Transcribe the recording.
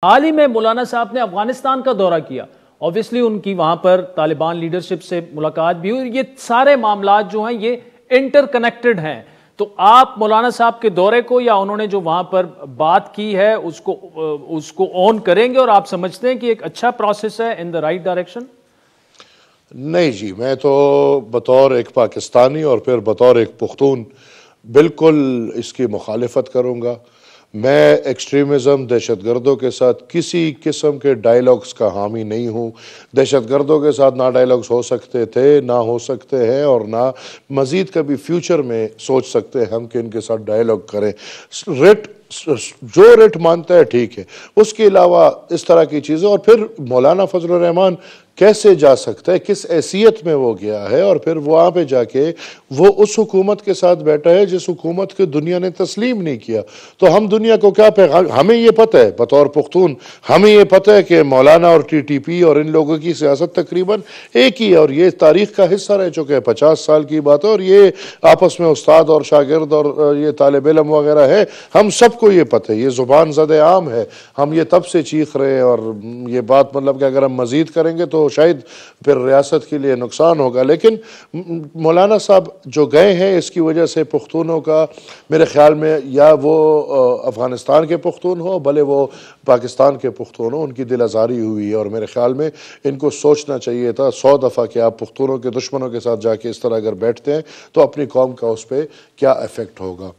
حال ہی میں مولانا صاحب نے افغانستان کا دورہ کیا. اوبویسلی ان کی وہاں پر طالبان لیڈرشپ سے ملاقات بھی ہوئی. یہ سارے معاملات جو ہیں یہ انٹر کنیکٹڈ ہیں. تو آپ مولانا صاحب کے دورے کو یا انہوں نے جو وہاں پر بات کی ہے اس کو آن کریں گے اور آپ سمجھتے ہیں کہ ایک اچھا پروسیس ہے ان دا رائٹ ڈائریکشن؟ نہیں جی، میں تو بطور ایک پاکستانی اور پھر بطور ایک پختون بالکل اس کی مخالفت کروں گا. میں ایکسٹریمزم، دہشت گردوں کے ساتھ کسی قسم کے ڈائیلاگز کا حامی نہیں ہوں. دہشت گردوں کے ساتھ نہ ڈائیلاگز ہو سکتے تھے، نہ ہو سکتے ہیں، اور نہ مزید کبھی فیوچر میں سوچ سکتے ہیں ہم کہ ان کے ساتھ ڈائیلاگ کریں. جو ریٹ مانتا ہے ٹھیک ہے، اس کے علاوہ اس طرح کی چیزیں. اور پھر مولانا فضل الرحمان کیسے جا سکتا ہے، کس حیثیت میں وہ گیا ہے، اور پھر وہاں پہ جا کے وہ اس حکومت کے ساتھ بیٹھا ہے جس حکومت کے دنیا نے تسلیم نہیں کیا. تو ہم دنیا کو کیا پیغام؟ ہمیں یہ پتہ ہے بطور پختون، ہمیں یہ پتہ ہے کہ مولانا اور ٹی ٹی پی اور ان لوگوں کی سیاست تقریباً ایک ہی ہے، اور یہ تاریخ کا حصہ رہ چکے ہیں. 50 سال کی بات ہے، اور یہ آپس میں استاد اور شاگرد اور یہ طالب علم وغیرہ ہے. ہم سب کو یہ پتہ ہے، یہ زبان زد عام ہے. ہم یہ تب سے چیخ رہے ہیں، اور یہ بات مطلب کہ اگر ہم مزید کریں گے تو شاید پھر ریاست کے لیے نقصان ہوگا. لیکن مولانا صاحب جو گئے ہیں اس کی وجہ سے پختونوں کا میرے خیال میں، یا وہ افغانستان کے پختون ہو بھلے وہ پاکستان کے پختون ہو، ان کی دل آزاری ہوئی ہے. اور میرے خیال میں ان کو سوچنا چاہیے تھا 100 دفعہ کہ آپ پختونوں کے دشمنوں کے ساتھ جا کے اس طرح اگر بیٹھتے ہیں تو اپنی قوم کا اس پہ کیا ایفیکٹ ہوگا.